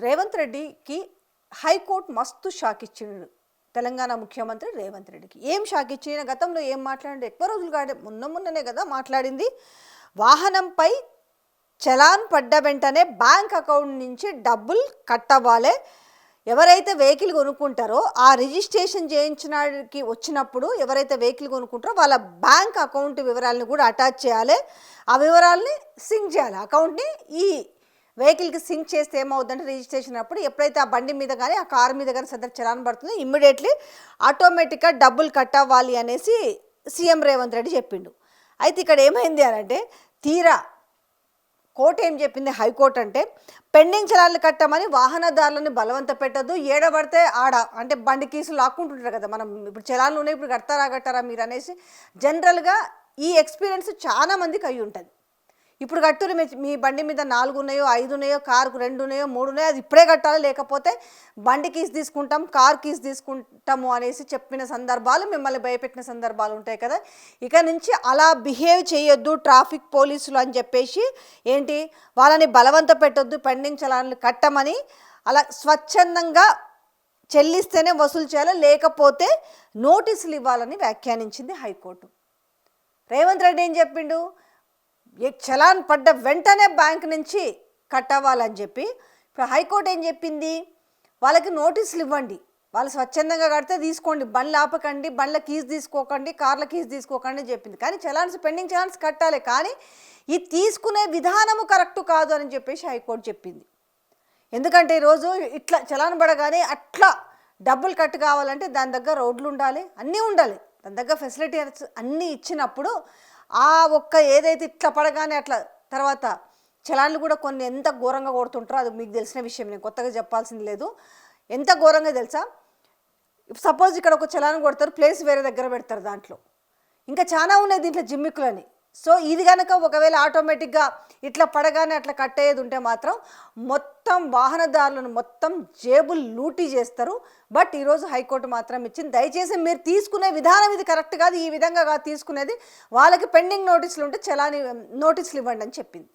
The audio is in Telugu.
రేవంత్ రెడ్డికి హైకోర్టు మస్తు షాక్ ఇచ్చిండు. తెలంగాణ ముఖ్యమంత్రి రేవంత్ రెడ్డికి ఏం షాక్ ఇచ్చిన గతంలో ఏం మాట్లాడింది? ఎక్కువ రోజులు కాదు, మొన్ననే కదా మాట్లాడింది. వాహనంపై చలాన్ పడ్డ వెంటనే బ్యాంక్ అకౌంట్ నుంచి డబ్బులు కట్ అవ్వాలి. ఎవరైతే వెహికల్ కొనుక్కుంటారో ఆ రిజిస్ట్రేషన్ చేయించడానికి వచ్చినప్పుడు ఎవరైతే వెహికల్ కొనుక్కుంటారో వాళ్ళ బ్యాంక్ అకౌంట్ వివరాలను కూడా అటాచ్ చేయాలి. ఆ వివరాలని సింక్ చేయాలి. అకౌంట్ని ఈ వెహికల్కి సింక్ చేస్తే ఏమవుతుందంటే రిజిస్ట్రేషన్ అప్పుడు ఎప్పుడైతే ఆ బండి మీద కానీ ఆ కారు మీద కానీ సదరు చలాన్ పడుతుందో ఇమ్మీడియట్లీ ఆటోమేటిక్గా డబ్బులు కట్ అవ్వాలి అనేసి సీఎం రేవంత్ రెడ్డి చెప్పిండు. అయితే ఇక్కడ ఏమైంది అని అంటే తీరా కోర్టు ఏం చెప్పింది, హైకోర్టు అంటే పెండింగ్ చలాన్లు కట్టమని వాహనదారులని బలవంత పెట్టద్దు, ఏడబడితే ఆడ అంటే బండి కీసులు లాక్కుంటుంటారు కదా, మనం ఇప్పుడు చలాన్లు ఉన్నాయి ఇప్పుడు కట్టారా మీరు అనేసి జనరల్గా ఈ ఎక్స్పీరియన్స్ చాలా మందికి అయి ఉంటుంది. ఇప్పుడు కట్టురు మీ బండి మీద 4 ఉన్నాయో 5 ఉన్నాయో కారుకు 2 ఉన్నాయో 3 ఉన్నాయో అది ఇప్పుడే కట్టాలి, లేకపోతే బండి కీస్ తీసుకుంటాం కార్ కీస్ తీసుకుంటాము అనేసి చెప్పిన సందర్భాలు, మిమ్మల్ని భయపెట్టిన సందర్భాలు ఉంటాయి కదా. ఇక నుంచి అలా బిహేవ్ చేయొద్దు ట్రాఫిక్ పోలీసులు అని చెప్పేసి ఏంటి వాళ్ళని బలవంత పెట్టొద్దు, పెండింగ్ చలాన్లు కట్టమని, అలా స్వచ్ఛందంగా చెల్లిస్తేనే వసూలు చేయాలి, లేకపోతే నోటీసులు ఇవ్వాలని వ్యాఖ్యానించింది హైకోర్టు. రేవంత్ రెడ్డి ఏం చెప్పిండు, చలాన్ పడ్డ వెంటనే బ్యాంక్ నుంచి కట్ అవ్వాలని చెప్పి. ఇప్పుడు హైకోర్టు ఏం చెప్పింది, వాళ్ళకి నోటీసులు ఇవ్వండి, వాళ్ళు స్వచ్ఛందంగా కడితే తీసుకోండి, బండ్లు ఆపకండి, బండ్ల కీస్ తీసుకోకండి, కార్ల కీస్ తీసుకోకండి అని చెప్పింది. కానీ చలాన్స్ పెండింగ్ చలాన్స్ కట్టాలి, కానీ ఈ తీసుకునే విధానము కరెక్ట్ కాదు అని చెప్పేసి హైకోర్టు చెప్పింది. ఎందుకంటే ఈరోజు ఇట్లా చలాన్ పడగానే అట్లా డబ్బులు కట్ కావాలంటే దాని దగ్గర రోడ్లు ఉండాలి, అన్నీ ఉండాలి, దాని దగ్గర ఫెసిలిటీస్ అన్నీ ఇచ్చినప్పుడు ఆ ఒక్క ఏదైతే ఇట్లా పడగానే అట్లా తర్వాత చలాన్లు కూడా కొన్ని ఎంత ఘోరంగా కొడుతుంటారో అది మీకు తెలిసిన విషయం, నేను కొత్తగా చెప్పాల్సింది లేదు. ఎంత ఘోరంగా తెలుసా, సపోజ్ ఇక్కడ ఒక చలాన్ కొడతారు, ప్లేస్ వేరే దగ్గర పెడతారు, దాంట్లో ఇంకా చాలా ఉన్నాయి దీంట్లో జిమ్మిక్కులని. సో ఇది కనుక ఒకవేళ ఆటోమేటిక్గా ఇట్లా పడగానే అట్లా కట్టేది ఉంటే మాత్రం మొత్తం వాహనదారులను మొత్తం జేబులు లూటీ చేస్తారు. బట్ ఈరోజు హైకోర్టు మాత్రం ఇచ్చింది, దయచేసి మీరు తీసుకునే విధానం ఇది కరెక్ట్ కాదు, ఈ విధంగా కాదు తీసుకునేది, వాళ్ళకి పెండింగ్ నోటీసులు ఉంటే చలాని నోటీసులు ఇవ్వండి అని చెప్పింది.